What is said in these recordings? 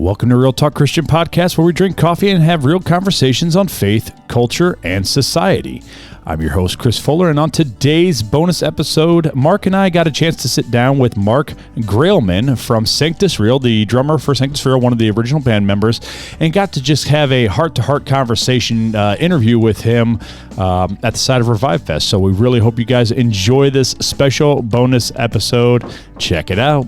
Welcome to Real Talk Christian Podcast, where we drink coffee and have real conversations on faith, culture, and society. I'm your host, Chris Fuller, and on today's bonus episode, Marc and I got a chance to sit down with Marc Graalman from Sanctus Real, the drummer for Sanctus Real, one of the original band members, and got to just have a heart-to-heart conversation interview with him at the side of Revive Fest. So we really hope you guys enjoy this special bonus episode. Check it out.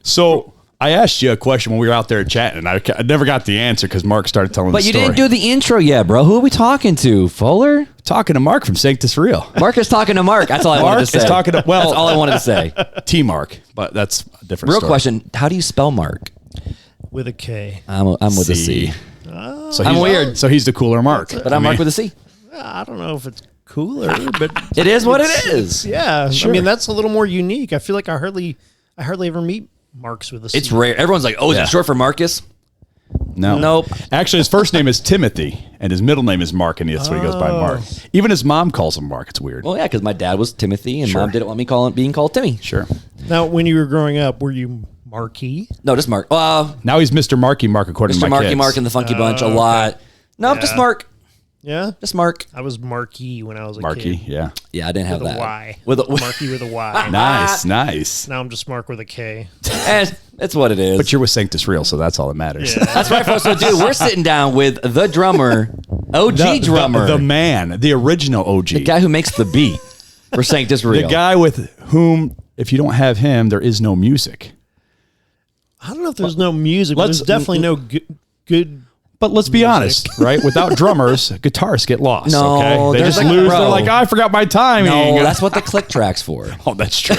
So I asked you a question when we were out there chatting, and I never got the answer because Marc started telling the story. But you didn't do the intro yet, bro. Who are we talking to, Fuller? Talking to Marc from Sanctus Real. Marc is talking to Marc. That's all I wanted to say. Marc is talking to, well, that's all I wanted to say. T Marc, but that's a different Real story. question, how do you spell Marc? With a K. I'm with a C. So I'm weird. So he's the cooler Marc. But I'm Marc with a C. I don't know if it's cooler, but It is what it is. yeah. Sure. I mean, that's a little more unique. I feel like I hardly ever meet Marcs with a C. It's rare. Everyone's like, oh, is it short for Marcus? No. Nope. Actually, his first name is Timothy, and his middle name is Marc, and that's what he goes by, Marc. Even his mom calls him Marc. It's weird. Well, yeah, because my dad was Timothy, and Sure. mom didn't want me being called Timmy. Sure. Now, when you were growing up, were you Marky? No, just Marc. Now he's Mr. Marky Mark, according to Mr. my Marky kids. Mark and the Funky Bunch a lot. No, Yeah. just Marc. Yeah, Just Marc. I was Marky when I was a Marky, kid. yeah. Yeah, I didn't have With a that. Y. With a Marky with a Y. Nice, nice. Now I'm just Marc with a K. That's what it is. But you're with Sanctus Real, so that's all that matters. Yeah. That's right, folks. So, dude, we're sitting down with the drummer, OG drummer, The man, the original OG. the guy who makes the beat for Sanctus Real. The guy with whom, if you don't have him, there is no music. I don't know if there's no music, but there's definitely no good. But let's be honest, right? Without drummers, guitarists get lost. No, okay? They there's just like- lose. bro. They're like, I forgot my timing. No, that's what the click track's for. Oh, that's true.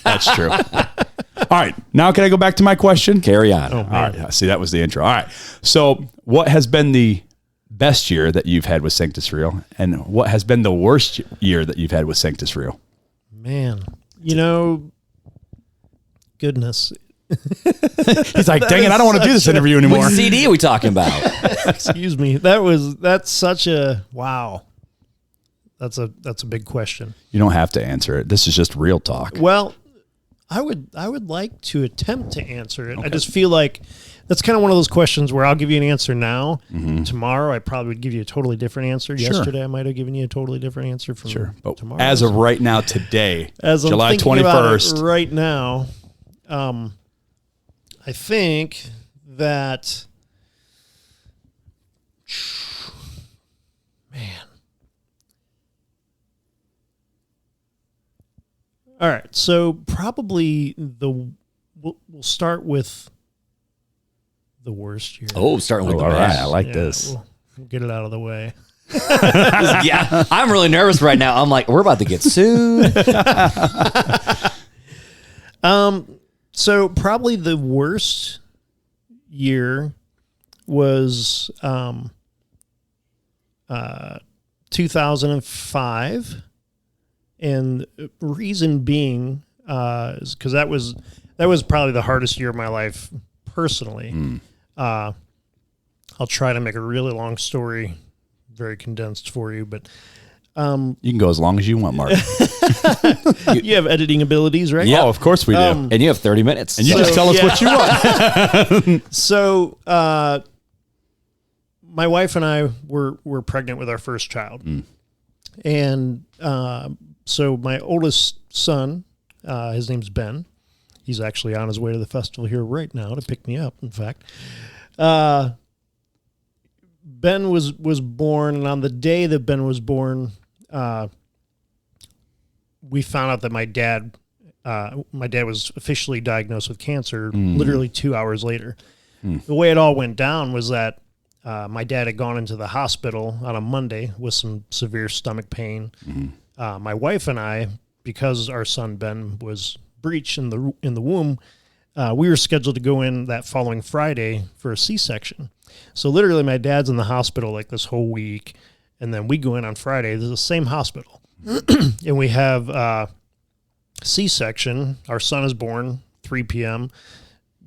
That's true. All right. Now, can I go back to my question? Carry on. All right. See, that was the intro. All right. So, what has been the best year that you've had with Sanctus Real, and what has been the worst year that you've had with Sanctus Real? Man, goodness. He's like, dang it, I don't want to do this interview anymore. What CD are we talking about? Excuse me. That's such a wow. That's a big question. You don't have to answer it. This is just real talk. Well, I would like to attempt to answer it. Okay. I just feel like that's kind of one of those questions where I'll give you an answer now. Mm-hmm. Tomorrow, I probably would give you a totally different answer. Sure. Yesterday, I might have given you a totally different answer from But tomorrow. as of right now, today, as July I'm thinking 21st. about it right now, I think that, man. All right, so probably we'll start with the worst year. Oh, starting with the all right. best. I like Yeah, this. We'll get it out of the way. Yeah, I'm really nervous right now. I'm like, we're about to get sued. So probably the worst year was 2005, and reason being is because that was probably the hardest year of my life personally. I'll try to make a really long story very condensed for you, but You can go as long as you want, Marc. you have editing abilities, right? Yeah, of course we do. And you have 30 minutes. And you just tell us what you want. So, my wife and I were pregnant with our first child. And so my oldest son, his name's Ben. He's actually on his way to the festival here right now to pick me up, in fact. Ben was born, and on the day that Ben was born, we found out that my dad was officially diagnosed with cancer literally 2 hours later. The way it all went down was that my dad had gone into the hospital on a Monday with some severe stomach pain. My wife and I, because our son Ben was breech in the womb, we were scheduled to go in that following Friday for a C-section. So literally my dad's in the hospital like this whole week, and then we go in on Friday. This is the same hospital. And we have C-section. Our son is born 3 p.m.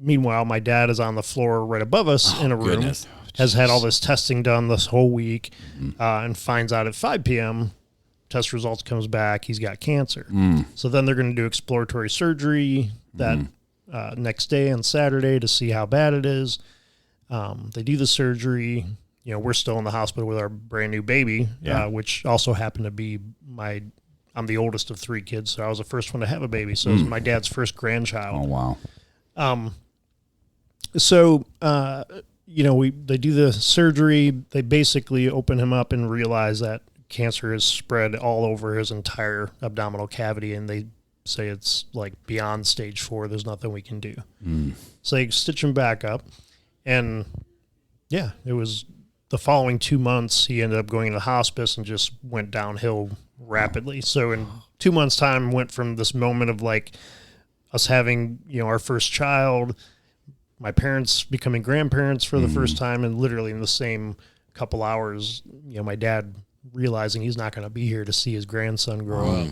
meanwhile, my dad is on the floor right above us in a room, goodness. has had all this testing done this whole week, and finds out at 5 p.m., test results comes back, he's got cancer. So then they're going to do exploratory surgery that next day on Saturday to see how bad it is. They do the surgery. You know, we're still in the hospital with our brand new baby, which also happened to be I'm the oldest of 3 kids, so I was the first one to have a baby. So it was my dad's first grandchild. Oh, wow. So, you know, they do the surgery. They basically open him up and realize that cancer is spread all over his entire abdominal cavity, and they say it's like beyond stage 4. There's nothing we can do. So they stitch him back up, and yeah, it was the following 2 months he ended up going to hospice and just went downhill rapidly. So in 2 months' time, went from this moment of like us having, you know, our first child, my parents becoming grandparents for the first time, and literally in the same couple hours, you know, my dad realizing he's not going to be here to see his grandson grow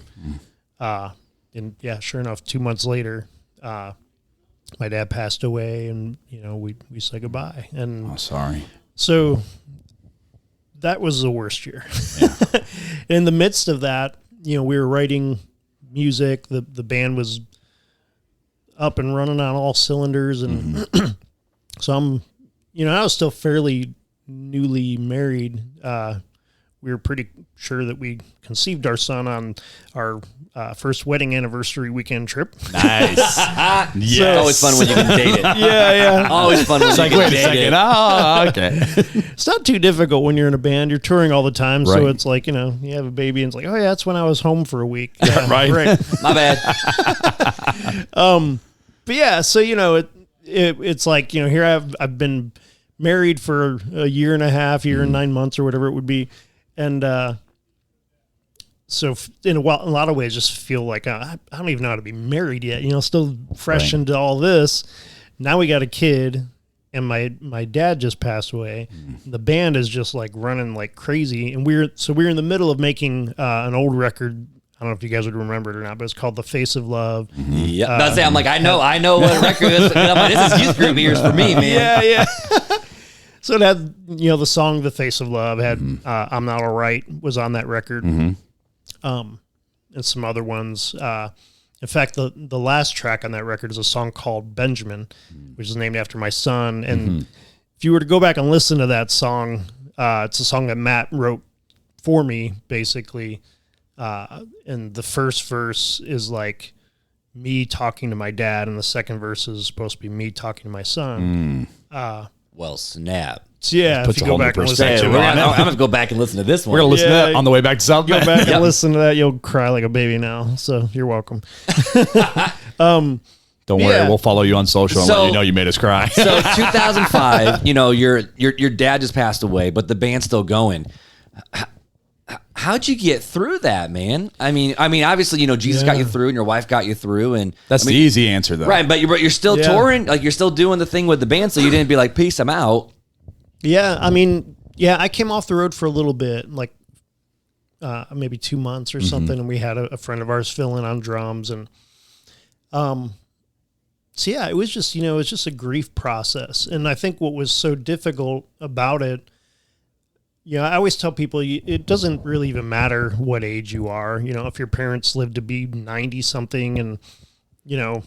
up. And yeah, sure enough, 2 months later, my dad passed away, and, you know, we said goodbye. And Sorry. so that was the worst year. In the midst of that, you know, we were writing music. The band was up and running on all cylinders. And so I'm, you know, I was still fairly newly married. We were pretty sure that we conceived our son on our first wedding anniversary weekend trip. Nice. Yes. It's always fun when you can date it. Yeah. Always fun when you can date it. Oh, okay. It's not too difficult when you're in a band. You're touring all the time. Right. So it's like, you know, you have a baby and it's like, oh, yeah, that's when I was home for a week. Yeah, Right. My bad. But yeah, so, you know, it's like, you know, here I've been married for a year and a half, year and 9 months or whatever it would be. And so in a lot of ways, just feel like I don't even know how to be married yet, you know, still fresh into all this. Now we got a kid, and my dad just passed away. The band is just like running like crazy. And we're in the middle of making an old record. I don't know if you guys would remember it or not, but it's called The Face of Love. Yeah. I'm like, I know what record it is. And I'm like, this is youth group years for me, man. Yeah. So it had, you know, the song "The Face of Love" had "I'm Not Alright" was on that record, and some other ones. In fact, the last track on that record is a song called "Benjamin," which is named after my son. And if you were to go back and listen to that song, it's a song that Matt wrote for me, basically. And the first verse is like me talking to my dad, and the second verse is supposed to be me talking to my son. Well, snap. So yeah, Puts if a you whole go new back and listen perspective to it, I'm going to go back and listen to this one. We're going to listen to Yeah. that on the way back to South go Bend. back and listen to that, you'll cry like a baby now. So you're welcome. Don't worry, Yeah. we'll follow you on social and let you know you made us cry. So 2005, you know, your dad just passed away, but the band's still going. How'd you get through that, man? I mean, obviously, you know, Jesus got you through, and your wife got you through, and That's the easy answer, though. right. But you're still touring, like you're still doing the thing with the band, so you didn't be like, "Peace, I'm out." Yeah, I mean, yeah, I came off the road for a little bit, like maybe 2 months or something, and we had a friend of ours fill in on drums, and so yeah, it was just, you know, it's just a grief process, and I think what was so difficult about it. You know, I always tell people it doesn't really even matter what age you are. You know, if your parents live to be 90-something and, you know,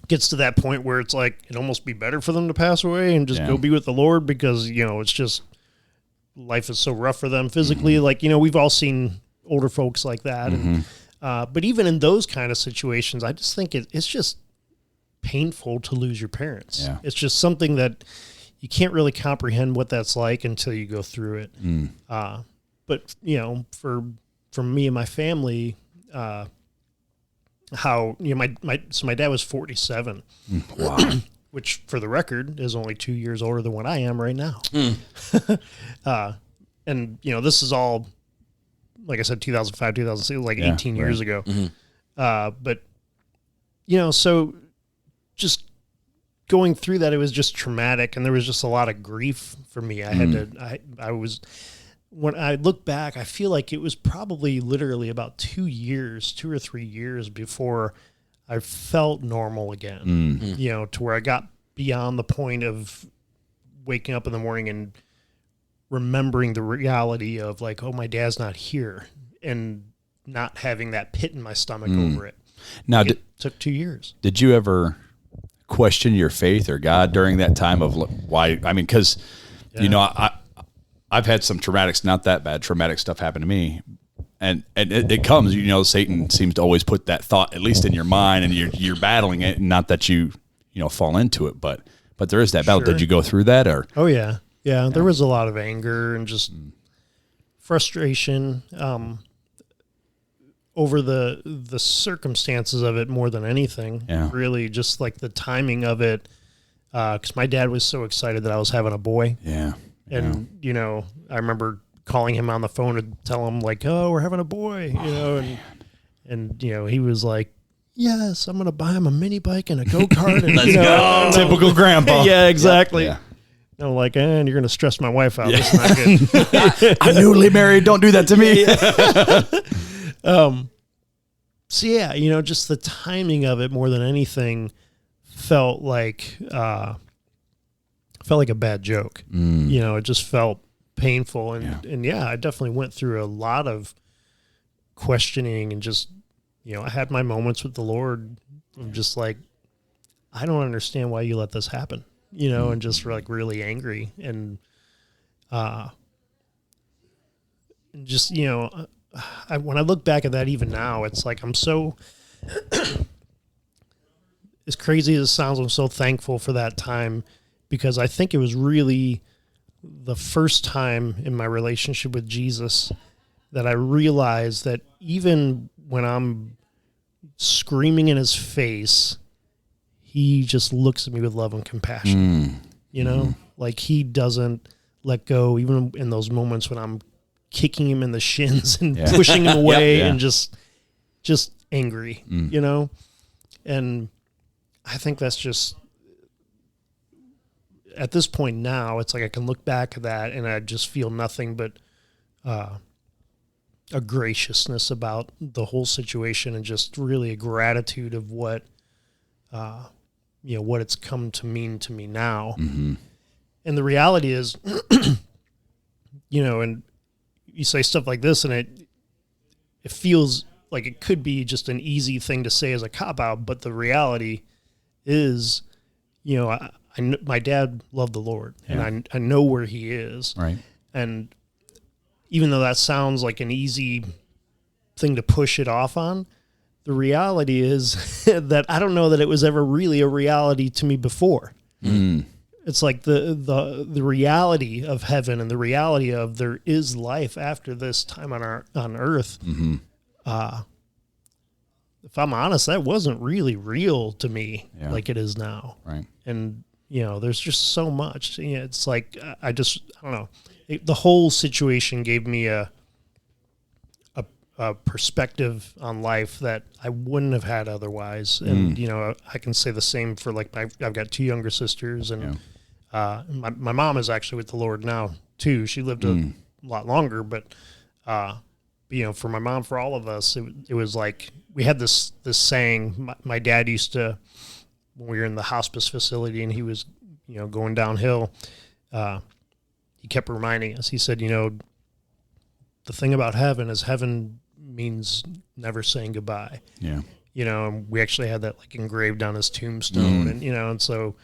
gets to that point where it's like it'd almost be better for them to pass away and just go be with the Lord because, you know, it's just life is so rough for them physically. Like, you know, we've all seen older folks like that. And, but even in those kind of situations, I just think it's just painful to lose your parents. Yeah. It's just something that you can't really comprehend what that's like until you go through it. But, you know, for me and my family, how, you know, my dad was 47. Wow. Which for the record is only 2 years older than what I am right now. And, you know, this is all, like I said, 2005, 2006, like 18 years ago. But, you know, so just going through that, it was just traumatic, and there was just a lot of grief for me. I had to, I was, when I look back, I feel like it was probably literally about 2 or 3 years before I felt normal again, you know, to where I got beyond the point of waking up in the morning and remembering the reality of like, oh, my dad's not here, and not having that pit in my stomach over it. Now, it took 2 years. Did you ever question your faith or God during that time of why? I mean, because, you know, I've had some not that bad traumatic stuff happen to me. And it comes, you know, Satan seems to always put that thought, at least in your mind, and you're battling it, and not that you fall into it, but there is that battle. Sure. Did you go through that, or? Oh yeah. There was a lot of anger and just frustration over the circumstances of it more than anything. Yeah. Really, just like the timing of it, because my dad was so excited that I was having a boy. Yeah. And you know, I remember calling him on the phone to tell him like, "Oh, we're having a boy," you know, and you know, he was like, "Yes, I'm going to buy him a mini bike and a go-kart." And, Let's go. Typical grandpa. Yeah, exactly. Yeah. No, like, and you're going to stress my wife out. That's not good. I'm newly married. Don't do that to me. So yeah, you know, just the timing of it more than anything felt like a bad joke. You know, it just felt painful, and yeah, I definitely went through a lot of questioning, and just, you know, I had my moments with the Lord of just like, I don't understand why you let this happen, you know, and just like really angry, and just, you know, when I look back at that even now, it's like I'm so, as crazy as it sounds, I'm so thankful for that time, because I think it was really the first time in my relationship with Jesus that I realized that even when I'm screaming in his face, he just looks at me with love and compassion. You know, like he doesn't let go, even in those moments when I'm kicking him in the shins and pushing him away and just angry, you know? And I think that's just, at this point now, it's like I can look back at that and I just feel nothing but a graciousness about the whole situation, and just really a gratitude of what, you know, what it's come to mean to me now. And the reality is, you know, and you say stuff like this and it feels like it could be just an easy thing to say as a cop-out, but the reality is, you know, my dad loved the Lord, and I know where he is. Right. And even though that sounds like an easy thing to push it off on, the reality is that I don't know that it was ever really a reality to me before. It's like the reality of heaven, and the reality of there is life after this time on earth. If I'm honest, that wasn't really real to me like it is now. Right. And, you know, there's just so much. You know, it's like, I don't know. The whole situation gave me a perspective on life that I wouldn't have had otherwise. And, you know, I can say the same for like I've got two younger sisters, and my mom is actually with the Lord now too. She lived a lot longer, but you know, for my mom, for all of us, it was like we had this saying. My dad used to, when we were in the hospice facility and he was, you know, going downhill, he kept reminding us. He said, you know, the thing about heaven is heaven means never saying goodbye. Yeah. You know, and we actually had that like engraved on his tombstone, and, you know, and so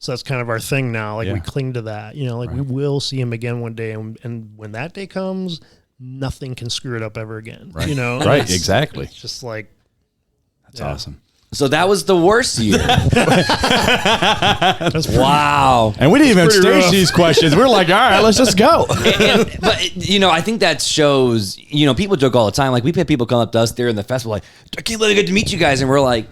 that's kind of our thing now. Like we cling to that, you know, like we will see him again one day. And when that day comes, nothing can screw it up ever again. Right. You know? Right. Exactly. It's just like, that's awesome. So that was the worst year. Wow. And we didn't even stage these questions. We're like, all right, let's just go. But, you know, I think that shows, you know, people joke all the time. Like, we've had people come up to us there in the festival like, I can't believe I get to meet you guys. And we're like,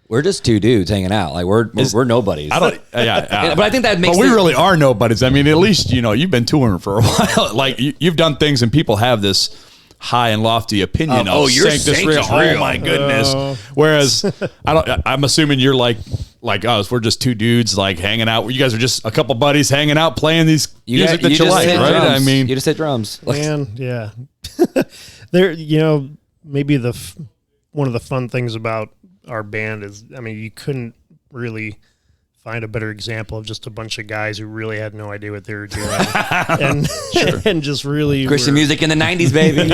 we're just two dudes hanging out. Like, we're nobodies. I don't, but I think that makes But we really are nobodies. I mean, at least, you know, you've been touring for a while. Like, you've done things and people have this high and lofty opinion of your Sanctus real. Oh my goodness. Whereas I'm assuming you're like us. We're just two dudes like hanging out. You guys are just a couple buddies hanging out playing these music that you like, right? Drums. I mean, you just hit drums. Man, yeah. There, you know, maybe one of the fun things about our band is, I mean, you couldn't really find a better example of just a bunch of guys who really had no idea what they were doing, and and just really Christian music in the 90s, baby.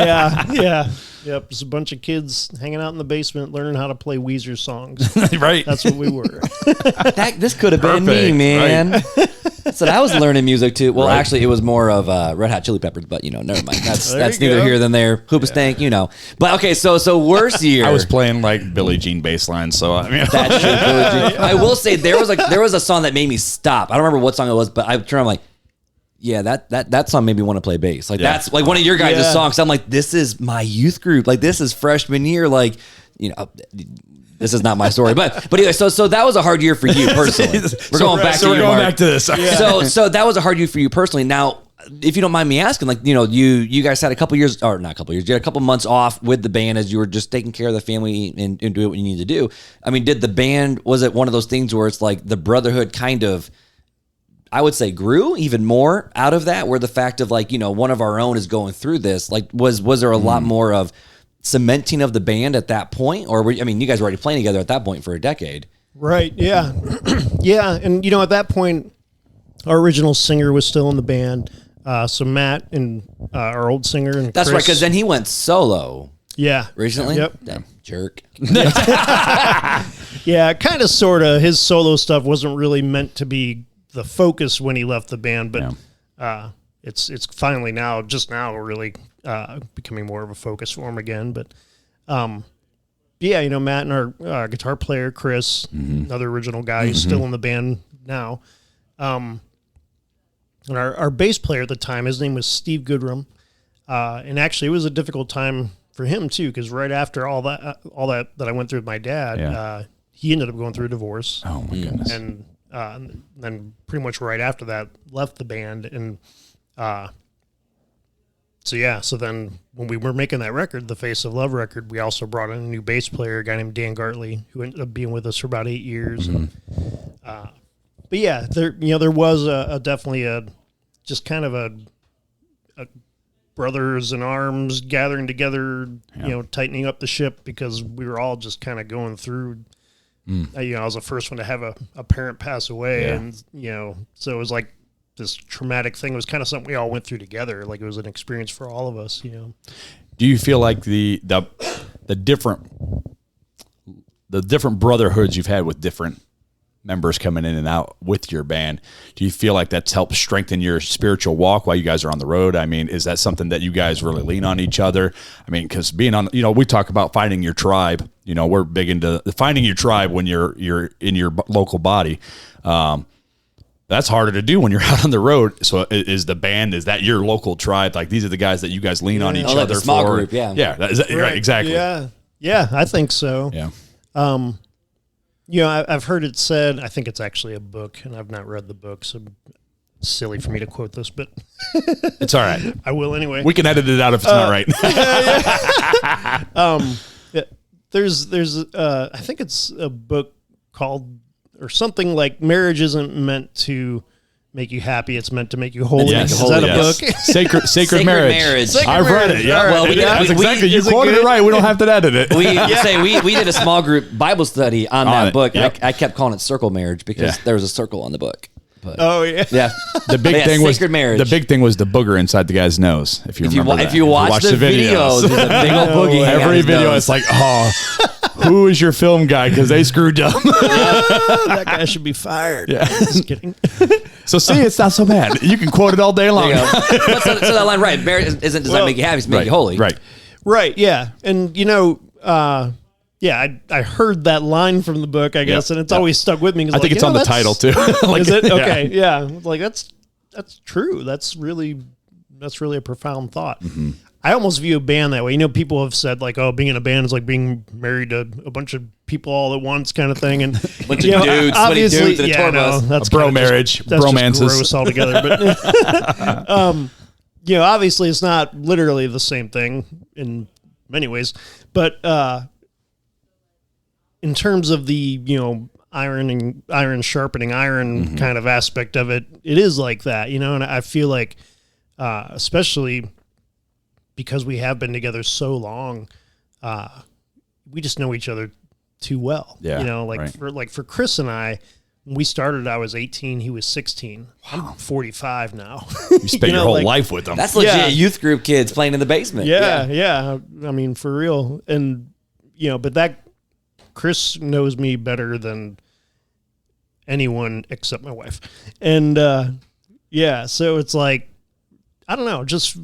Yep. Just a bunch of kids hanging out in the basement learning how to play Weezer songs. Right. That's what we were. This could have been me, man. Right. So I was learning music too. Well, actually, it was more of Red Hot Chili Peppers, but never mind. That's neither here than there. Hoobastank, But okay, so worst year. I was playing like Billie Jean bass line, so I mean, That's true, Billie Jean. I will say there was a song that made me stop. I don't remember what song it was, but I turned. I'm like, yeah, that song made me want to play bass. Like that's like one of your guys' songs. I'm like, this is my youth group. Like this is freshman year. Like this is not my story, but anyway, so that was a hard year for you personally. We're going back to this. So that was a hard year for you personally. Now, if you don't mind me asking, like you guys had a couple years, or not a couple years, you had a couple months off with the band as you were just taking care of the family and doing what you need to do. I mean, did the band, was it one of those things where it's like the brotherhood kind of, I would say, grew even more out of that, where the fact of like one of our own is going through this, like was there a lot more of cementing of the band at that point, or you guys were already playing together at that point for a decade, right? Yeah. Yeah, and at that point our original singer was still in the band, so Matt and our old singer, and that's Chris, right, because then he went solo recently. Yep. That jerk. Yeah, kind of sort of his solo stuff wasn't really meant to be the focus when he left the band, but it's finally now really becoming more of a focus for him again. But Matt and our guitar player Chris, another original guy who's still in the band now, and our bass player at the time, his name was Steve Goodrum, and actually it was a difficult time for him too, because right after all that I went through with my dad, he ended up going through a divorce. Oh my goodness. And then pretty much right after that left the band, and so then when we were making that record, the Face of Love record, we also brought in a new bass player, a guy named Dan Gartley, who ended up being with us for about 8 years. But yeah, there was definitely a just kind of a brothers in arms gathering together, tightening up the ship, because we were all just kind of going through. I was the first one to have a parent pass away, and so it was like this traumatic thing. It was kind of something we all went through together. Like it was an experience for all of us. Do you feel like the different brotherhoods you've had with different members coming in and out with your band, do you feel like that's helped strengthen your spiritual walk while you guys are on the road? I mean, is that something that you guys really lean on each other? I mean, because being on, we talk about finding your tribe. We're big into finding your tribe when you're in your local body. That's harder to do when you're out on the road. So is that your local tribe? Like these are the guys that you guys lean on each other like the small for? Group, yeah. Yeah. Right, exactly. Yeah, I think so. Yeah. I've heard it said, I think it's actually a book, and I've not read the book, so it's silly for me to quote this, but it's all right. I will anyway. We can edit it out if it's not right. There's I think it's a book called, or something like, marriage isn't meant to make you happy, it's meant to make you holy. Yes. Is that a book? Sacred marriage. I've read it. Yeah, well, you quoted it right. We don't have to edit it. We did a small group Bible study on that book. Yep. I kept calling it circle marriage because there was a circle on the book. But, yeah. The big thing was sacred marriage. The big thing was the booger inside the guy's nose. If you watch the videos, there's a big old boogie. Every video, it's like, who is your film guy? Because they screwed up. That guy should be fired. Yeah. Just kidding. So see, it's not so bad. You can quote it all day long. So that line, right? Marriage isn't designed to make you happy; it's to make you holy. Right. Yeah, and I heard that line from the book, I guess, and it's always stuck with me. I think it's on the title too. Is it? Okay, yeah. Like that's true. That's really a profound thought. Mm-hmm. I almost view a band that way. People have said like, "Oh, being in a band is like being married to a bunch of people all at once," kind of thing. And bunch of dudes, obviously, dudes in a tour bus. That's a bro marriage, bromances, just gross altogether. But obviously, it's not literally the same thing in many ways. But in terms of the iron sharpening iron kind of aspect of it, it is like that. And I feel like, especially because we have been together so long, we just know each other too well. Yeah, for Chris and I, we started, I was 18, he was 16. I'm 45 now. You spent your whole like, life with them. That's legit youth group kids playing in the basement. Yeah. I mean, for real. And, but that Chris knows me better than anyone except my wife. And, so it's like, I don't know, just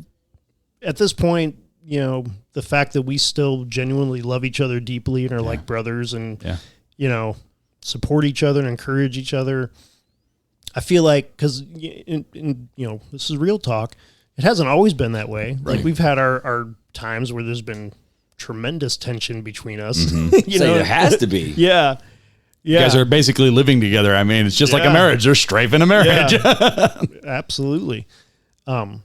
at this point, the fact that we still genuinely love each other deeply and are like brothers and, support each other and encourage each other. I feel like, because, this is real talk. It hasn't always been that way. Right. Like we've had our times where there's been tremendous tension between us. Mm-hmm. There has to be. Yeah. You guys are basically living together. I mean, it's just like a marriage. There's strife in a marriage. Yeah. Absolutely. So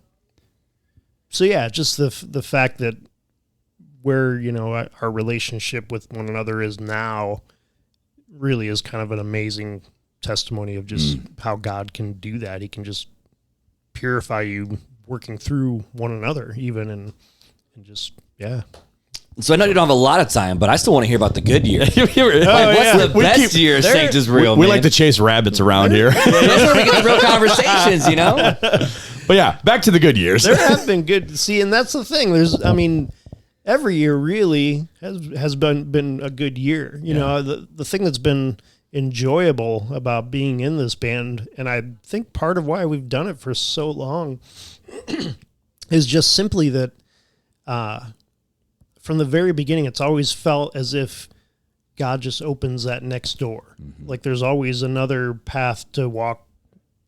just the fact that where, our relationship with one another is now really is kind of an amazing testimony of just how God can do that. He can just purify you working through one another even and just, So I know you don't have a lot of time, but I still want to hear about the good year. What's the We best year of Sanctus Real, we man? like to chase rabbits around here. That's where we get the real conversations, But back to the good years. there have been good. See, and that's the thing. Every year really has been a good year. The thing that's been enjoyable about being in this band, and I think part of why we've done it for so long is just simply that from the very beginning, it's always felt as if God just opens that next door. Mm-hmm. Like there's always another path to walk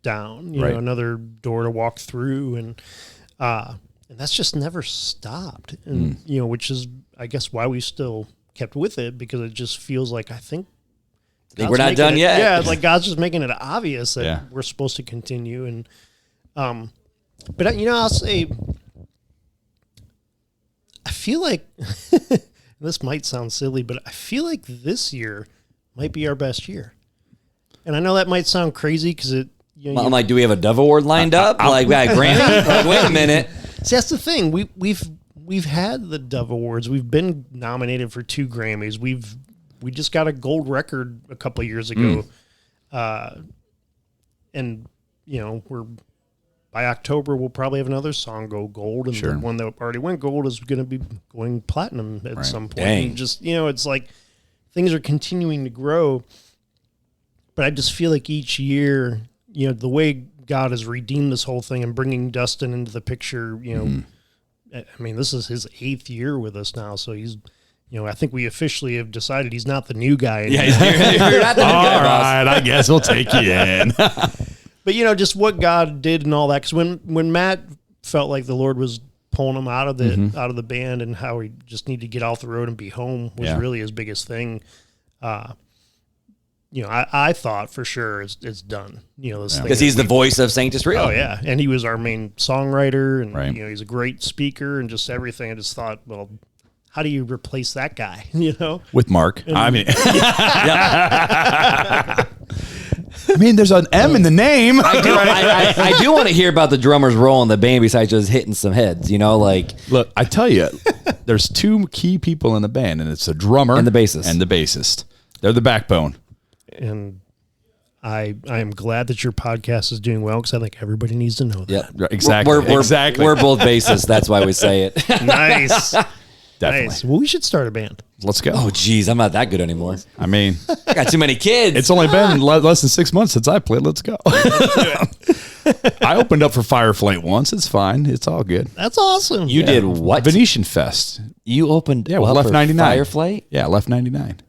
down, another door to walk through, and that's just never stopped. And which is, I guess, why we still kept with it, because it just feels like I think we're not done yet. Yeah, it's like God's just making it obvious that we're supposed to continue. And but I'll say, I feel like this might sound silly, but I feel like this year might be our best year. And I know that might sound crazy because it. I'm like, do we have a Dove Award lined up? Like, Grammy? Like, wait a minute. See, that's the thing. We've had the Dove Awards. We've been nominated for 2 Grammys. We just got a gold record a couple of years ago, and we're by October we'll probably have another song go gold, and the one that already went gold is going to be going platinum at some point. Dang. And just it's like things are continuing to grow, but I just feel like each year, the way God has redeemed this whole thing and bringing Dustin into the picture, I mean, this is his 8th year with us now. So he's, I think we officially have decided he's not the new guy anymore. Yeah, you're not the new guy, all right, I guess we'll take you in. But, just what God did and all that. Because when Matt felt like the Lord was pulling him out of the band and how he just needed to get off the road and be home was really his biggest thing. I thought for sure it's done. Because he's the voice of Sanctus Real. Oh yeah, and he was our main songwriter, and he's a great speaker and just everything. I just thought, well, how do you replace that guy? With Marc. I mean, there's an M in the name. I do want to hear about the drummer's role in the band besides just hitting some heads. Look, I tell you, there's 2 key people in the band, and it's the drummer and the bassist. They're the backbone. And I am glad that your podcast is doing well, because I think everybody needs to know that. Yeah, exactly. Exactly. We're both bassists. That's why we say it. Nice. Definitely. Nice. Well, we should start a band. Let's go. Oh, geez, I'm not that good anymore. I mean, I got too many kids. it's only been less than 6 months since I played. Let's go. I opened up for Fireflight once. It's fine. It's all good. That's awesome. You did what? Venetian Fest. You opened with Left 99. Fireflight? Yeah, Left 99.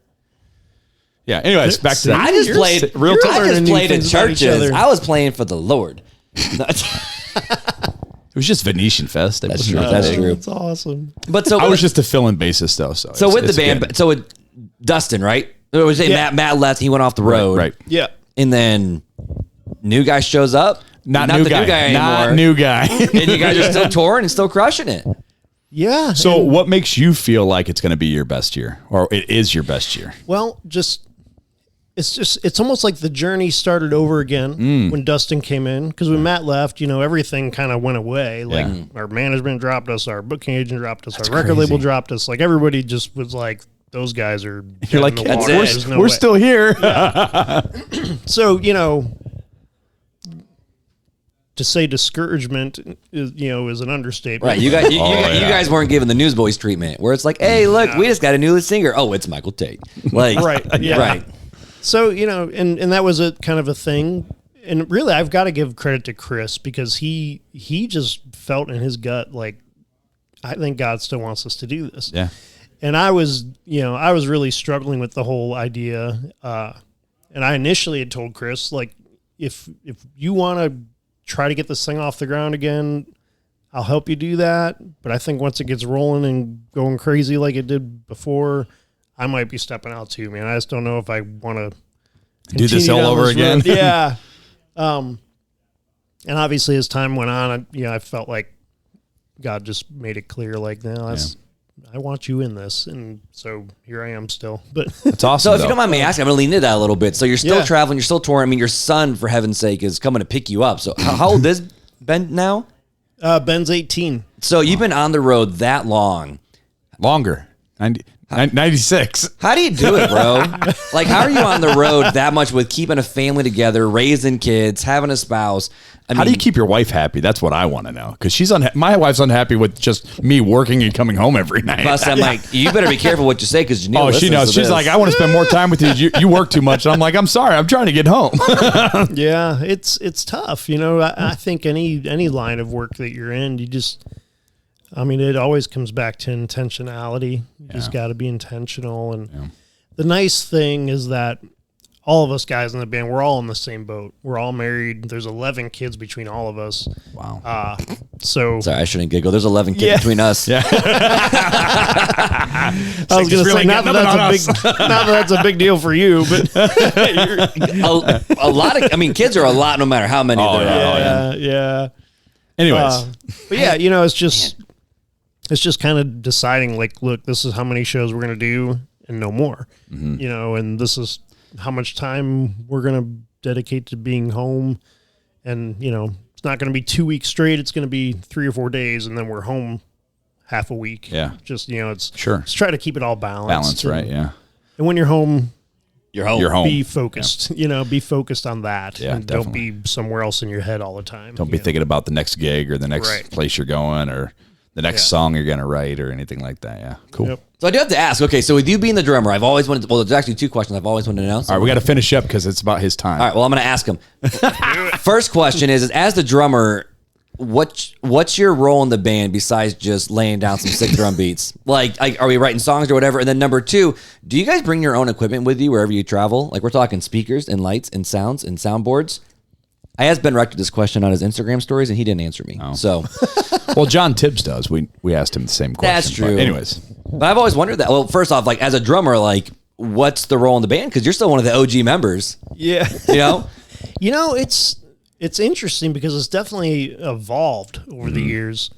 Yeah, anyways, back to that. I just played real time. I just played in things about each churches. other. I was playing for the Lord. It was just Venetian Fest. That's true. That's true. That's awesome. But so I was just a fill-in bassist, though. So with the band, good. so with Dustin, right? It was Matt left. He went off the road. Right. Yeah. And then new guy shows up. Not the new new guy guy Not anymore. new guy. And you guys are still touring and still crushing it. Yeah. So what makes you feel like it's going to be your best year, or it is your best year? Well, it's almost like the journey started over again when Dustin came in, because when Matt left, everything kind of went away. Like our management dropped us, our booking agent dropped us, our record label dropped us. Like everybody just was like, those guys are You're like, in the water. There's no we're way. still here. So, to say discouragement is an understatement. Right, you guys weren't given the Newsboys treatment, where it's like, hey, look, we just got a new singer. Oh, it's Michael Tate. Like, Right, yeah. right. So, and that was a kind of a thing. And really, I've got to give credit to Chris because he just felt in his gut, like, I think God still wants us to do this. Yeah. And I was really struggling with the whole idea. And I initially had told Chris, like, if you want to try to get this thing off the ground again, I'll help you do that. But I think once it gets rolling and going crazy like it did before, I might be stepping out too, man. I just don't know if I want to Do this all over again. Yeah. And obviously as time went on, I felt like God just made it clear, like, no, I want you in this. And so here I am still. But It's awesome. So if you don't mind me asking, I'm going to lean into that a little bit. So you're still traveling, you're still touring. I mean, your son, for heaven's sake, is coming to pick you up. So how old is Ben now? Ben's 18. So you've been on the road that long. Longer. 96. How do you do it, bro? Like, how are you on the road that much with keeping a family together, raising kids, having a spouse? How do you keep your wife happy? That's what I want to know. Because my wife's unhappy with just me working and coming home every night. Plus, I'm like, you better be careful what you say because Janelle she knows. She's like, I want to spend more time with you. You work too much. And I'm like, I'm sorry. I'm trying to get home. Yeah, it's tough. I think any line of work that you're in, it always comes back to intentionality. You just got to be intentional. And the nice thing is that all of us guys in the band, we're all in the same boat. We're all married. There's 11 kids between all of us. Wow. Sorry, I shouldn't giggle. There's 11 kids between us. Yeah. I was going to say, not that that's a big deal for you, but a lot of, kids are a lot no matter how many there are. Yeah. Anyways. But yeah, it's just kind of deciding, like, look, this is how many shows we're going to do and no more, and this is how much time we're going to dedicate to being home. And, it's not going to be 2 weeks straight. It's going to be 3 or 4 days. And then we're home half a week. Yeah. Just, it's sure. Just try to keep it all balanced. Right. Yeah. And when you're home, you're home. Be focused, be focused on that. Yeah, and don't be somewhere else in your head all the time. Don't be thinking about the next gig or the next place you're going or the next song you're going to write or anything like that. Yeah. Cool. Yep. So I do have to ask, okay, so with you being the drummer, I've always wanted there's actually 2 questions I've always wanted to know. All right, we got to finish up because it's about his time. All right, well, I'm going to ask him. First question is as the drummer, what's your role in the band besides just laying down some sick drum beats? Like, are we writing songs or whatever? And then number 2, do you guys bring your own equipment with you wherever you travel? Like, we're talking speakers and lights and sounds and soundboards. I asked Ben Rector this question on his Instagram stories, and he didn't answer me. Oh. So, well, John Tibbs does. We asked him the same question. That's true. But anyways, but I've always wondered that. Well, first off, like as a drummer, like what's the role in the band? Because you're still one of the OG members. Yeah, it's interesting because it's definitely evolved over the years.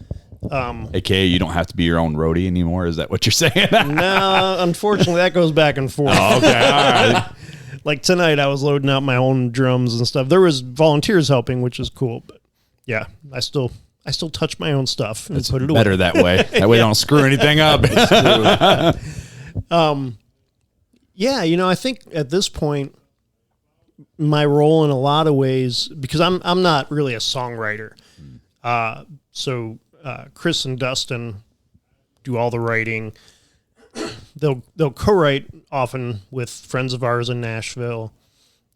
AKA, you don't have to be your own roadie anymore. Is that what you're saying? No, unfortunately, that goes back and forth. Oh, okay, all right. Like tonight, I was loading out my own drums and stuff. There was volunteers helping, which is cool. But yeah, I still touch my own stuff and put it away. Better that way. That way, don't screw anything up. Yeah, I think at this point, my role in a lot of ways, because I'm not really a songwriter. So Chris and Dustin do all the writing. They'll co-write often with friends of ours in Nashville.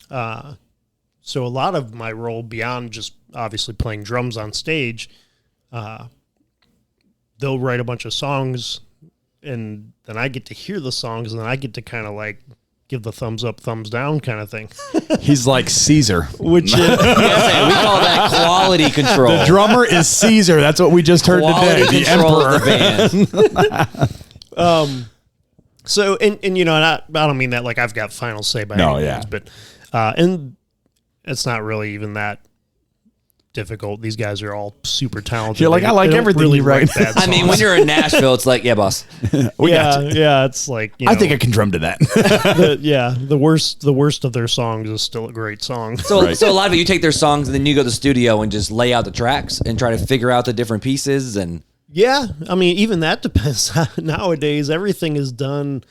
So a lot of my role beyond just obviously playing drums on stage, they'll write a bunch of songs and then I get to hear the songs and then I get to kind of like give the thumbs up, thumbs down kind of thing. He's like Caesar. Which we call that quality control. The drummer is Caesar. That's what we just heard quality today. The control emperor. Of the band. So, and I don't mean that like I've got final say by any means, but, and it's not really even that difficult. These guys are all super talented. You're like, I like everything really you write. I mean, when you're in Nashville, it's like, yeah, boss. Yeah, it's like, I think I can drum to that. The worst of their songs is still a great song. So a lot of it, you take their songs and then you go to the studio and just lay out the tracks and try to figure out the different pieces and. Yeah, I mean, even that depends. Nowadays, everything is done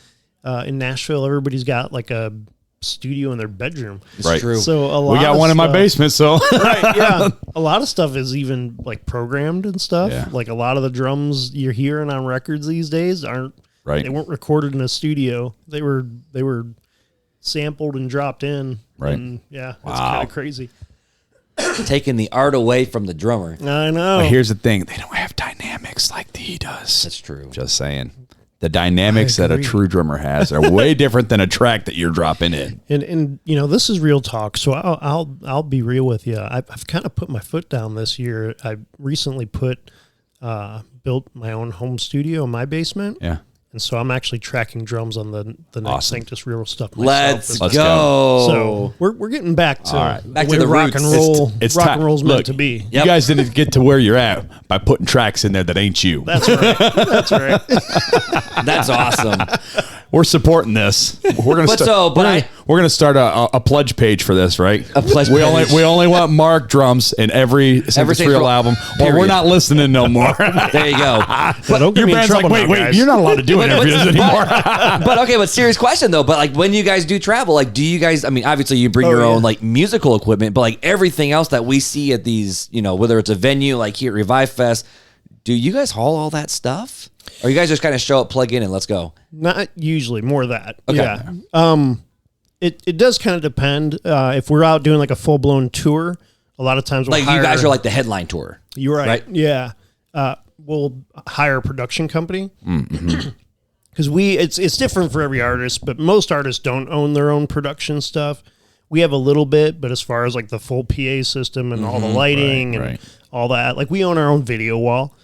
in Nashville, everybody's got like a studio in their bedroom. Right. True. So We got one in my basement, so Right, yeah. A lot of stuff is even like programmed and stuff. Yeah. Like a lot of the drums you're hearing on records these days aren't. Right. They weren't recorded in a studio. They were sampled and dropped in. Right. And yeah, it's kind of crazy. Taking the art away from the drummer. I know. But here's the thing: they don't have dynamics like he does. That's true. Just saying. The dynamics that a agree. true drummer has are way different than a track that you're dropping in. And you know, this is real talk, so I'll be real with you. I've kind of put my foot down this year. I recently built my own home studio in my basement. Yeah. And so I'm actually tracking drums on the next Awesome. Sanctus real stuff myself. Let's Let's go. So we're getting back to Back the to way the rock roots. and roll. It's rock time. and roll's meant Look, to be. Yep. You guys didn't get to where you're at by putting tracks in there that ain't you. That's right. That's right. That's awesome. We're supporting this. We're gonna we're gonna start a pledge page for this, right? A pledge we page. we only want Marc drums in every Sanctus Sanctus Real Real album, or we're period. not listening no more. There you go. But don't get Your me in band's like, trouble now, wait, guys. you're not allowed to do interviews anymore. But okay, but serious question though. But like when you guys do travel, like do you guys? I mean, obviously you bring your own like musical equipment, but like everything else that we see at these, you know, whether it's a venue like here at Revive Fest, do you guys haul all that stuff, or you guys just kind of show up, plug in, and let's go? Not usually, more of that. Okay. Yeah. It does kind of depend. If we're out doing like a full blown tour, a lot of times we'll Like you guys are like the headline tour. You're right. right? Yeah. We'll hire a production company because it's different for every artist, but most artists don't own their own production stuff. We have a little bit, but as far as like the full PA system and all the lighting and all that, like we own our own video wall.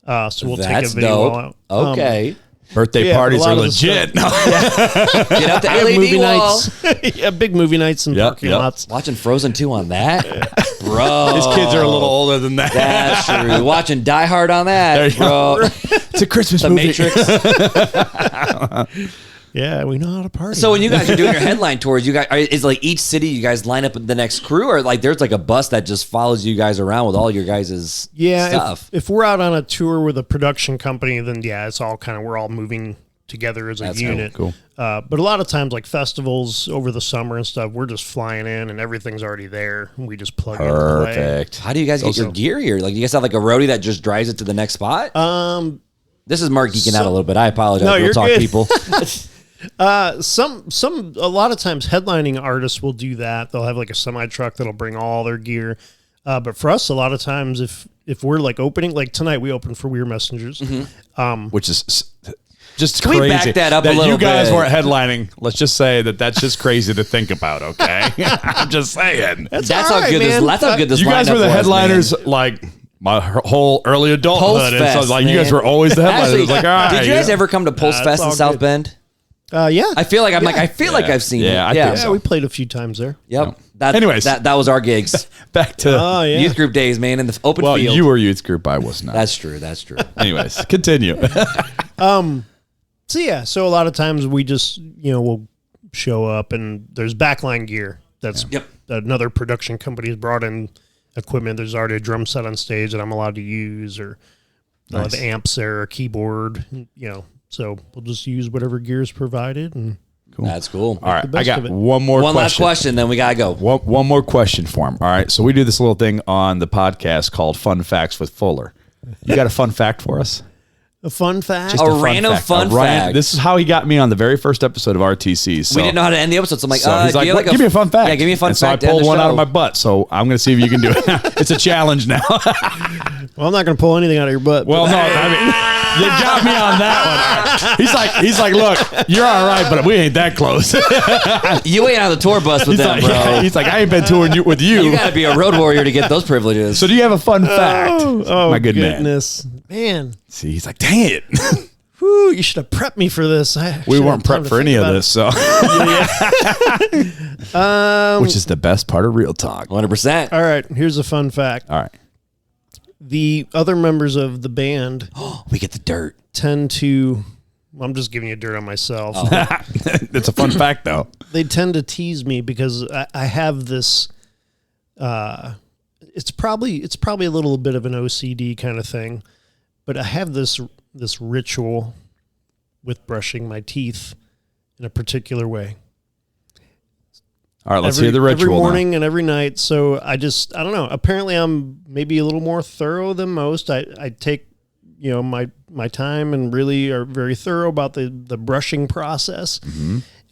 So we'll take a That's video dope. wall out. Okay. Birthday Yeah, parties a lot are of the legit. Get out the LED movie wall. nights. Yeah, big movie nights and parking lots. Watching Frozen 2 on that, bro. His kids are a little older than that. That's true. Watching Die Hard on There that, you bro. It's a Christmas The movie. Matrix. Yeah, we know how to party. So when you guys are doing your headline tours, you guys is like each city you guys line up the next crew, or like there's like a bus that just follows you guys around with all your guys' stuff. If we're out on a tour with a production company, then yeah, it's all kind of we're all moving together as a That's unit. cool. But a lot of times, like festivals over the summer and stuff, we're just flying in and everything's already there. And we just plug in and play. Perfect. How do you guys get your gear here? Like, do you guys have like a roadie that just drives it to the next spot? This is Marc geeking out a little bit. I apologize. No, We'll you're talk, good. people. A lot of times headlining artists will do that. They'll have like a semi truck that'll bring all their gear. But for us, a lot of times, if we're like opening, like tonight, we opened for Weird Messengers. Which is just Can crazy. we back that up a little you guys bit? weren't headlining. Let's just say that's just crazy to think about. Okay, I'm just saying. That's all how right, good man. this. That's how good this. You guys lineup were the was, headliners, man. like my whole early adulthood, and so Post-fest, like you guys man. were always the headliners. Actually, It was like, all right, did you guys yeah. ever come to Post Nah, Fest it's in all South good. Bend? Yeah. I feel like I feel like I've seen Yeah, it. I think Yeah, so. we played a few times there. Yep. That, Anyways. that was our gigs. Back to Oh, yeah. Youth group days, man, in the open well, field. you were youth group. I was not. That's true. That's true. Anyways, continue. So yeah, so a lot of times we just, we'll show up and there's backline gear. That's Yep. another production company has brought in equipment. There's already a drum set on stage that I'm allowed to use, or Nice. the amps there, a keyboard, so we'll just use whatever gear is provided. And That's cool. All right, I best got of it. one more. One last question. question, then we gotta go. One more question for him. All right, so we do this little thing on the podcast called Fun Facts with Fuller. You got a fun fact for us? a fun fact. A random fun fact. This is how he got me on the very first episode of RTC. So, We didn't know how to end the episode, so I'm like, so he's do like, you have "What? Give me a fun fact. Yeah, give me a fun and fact. So I to end pulled the one out of show. my butt. So I'm going to see if you can do it. It's a challenge now. Well, I'm not going to pull anything out of your butt. Well, no, I mean, you got me on that one. He's like, look, you're all right, but we ain't that close. You ain't on the tour bus with he's, them, like, bro. he's like, I ain't been touring with you. You gotta be a road warrior to get those privileges. So do you have a fun fact? oh my good goodness, man. See, he's like, dang it. Whew, you should have prepped me for this. We weren't prepped for any of this, so. Which is the best part of Real Talk. 100%. All right, here's a fun fact. All right. The other members of the band We get the dirt. tend to, I'm just giving you dirt on myself. It's a fun fact, though. They tend to tease me because I have this, it's probably a little bit of an OCD kind of thing, but I have this ritual with brushing my teeth in a particular way. All right, let's hear the ritual every morning now. and every night. So I don't know. Apparently, I'm maybe a little more thorough than most. I take my time and really are very thorough about the brushing process.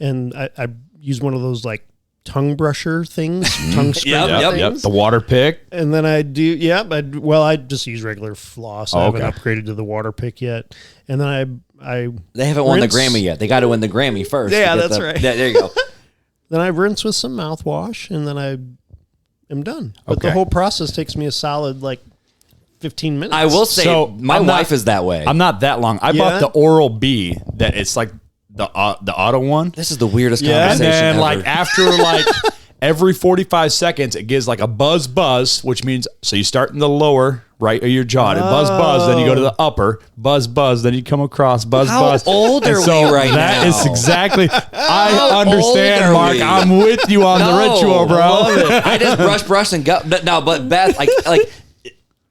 And I use one of those like tongue brusher things, tongue scraper things. The water pick. And then I do, I just use regular floss. I haven't upgraded to the water pick yet. And then they haven't won the Grammy yet. They got to win the Grammy first. Yeah, that's right. There you go. Then I rinse with some mouthwash, and then I am done. But the whole process takes me a solid 15 minutes. I will say, my wife is that way. I'm not that long. I bought the Oral-B that it's like the auto one. This is the weirdest And conversation then ever. after every 45 seconds, it gives like a buzz, which means, so you start in the lower right of your jaw, and buzz, then you go to the upper, buzz, then you come across, buzz. How old are we right now? That is exactly, I understand, old are Mark. we? I'm with you on the ritual, bro. I love it. I just brush and go. No, but Beth, like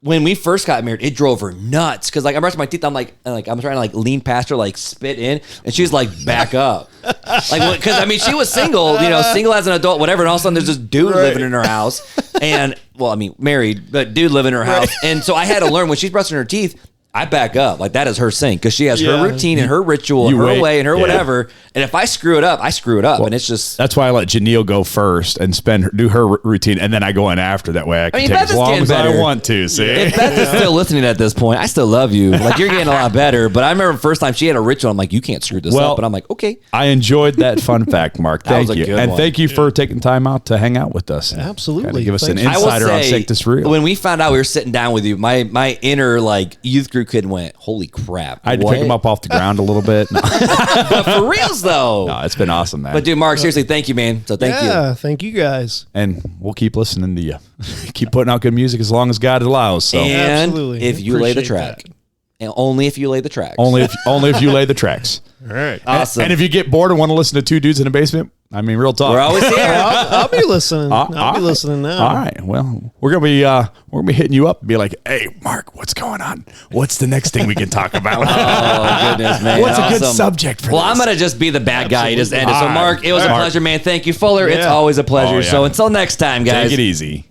when we first got married, it drove her nuts because I'm brushing my teeth. I'm I'm trying to lean past her, spit in, and she's like, back up, because she was single, single as an adult, whatever. And all of a sudden, there's this dude living in her house, and married, but dude living in her house, and so I had to learn when she's brushing her teeth. I back up. That is her sink because she has her routine and her ritual, her way and her whatever. And if I screw it up, I screw it up. And it's just... That's why I let Janelle go first and do her routine, and then I go in after. That way I can take Beth as long as better. I want to, see? If Beth is still listening at this point, I still love you. You're getting a lot better. But I remember the first time she had a ritual, I'm like, you can't screw this up. But I'm like, okay. I enjoyed that fun fact, Mark. Thank you. And thank you for taking time out to hang out with us. Absolutely. Give us an Thanks. insider on Sanctus Real. When we found out we were sitting down with you, my inner youth group kid went, holy crap. I had to pick him up off the ground a little bit. No. But for reals, though. No, it's been awesome, man. But dude, Mark, seriously, thank you, man. So thank you. Yeah, thank you guys. And we'll keep listening to you. Keep putting out good music as long as God allows. So. And Absolutely. if you lay the track. And only if you lay the tracks. Only if you lay the tracks. All right. Awesome. And if you get bored and want to listen to two dudes in a basement, real talk. We're always here. I'll be listening. I'll be listening now. All right. Well, we're gonna be hitting you up and be like, "Hey, Mark, what's going on? What's the next thing we can talk about? Oh goodness, man! What's a good Awesome. subject for this?" I'm gonna just be the bad guy. Just end it. So, All Mark, right. it was a pleasure, man. Thank you, Fuller. It's always a pleasure. Oh, yeah. So until next time, guys. Take it easy.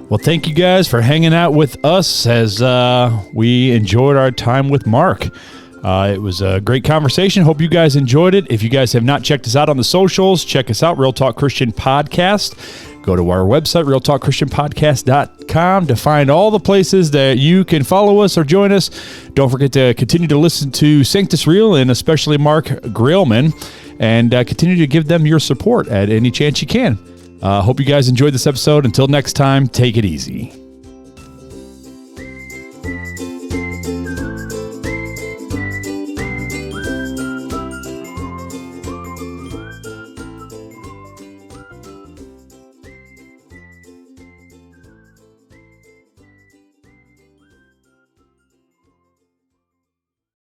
Well, thank you guys for hanging out with us as we enjoyed our time with Mark. It was a great conversation. Hope you guys enjoyed it. If you guys have not checked us out on the socials, check us out, Real Talk Christian Podcast. Go to our website, realtalkchristianpodcast.com, to find all the places that you can follow us or join us. Don't forget to continue to listen to Sanctus Real and especially Marc Graalman, and continue to give them your support at any chance you can. Hope you guys enjoyed this episode. Until next time, take it easy.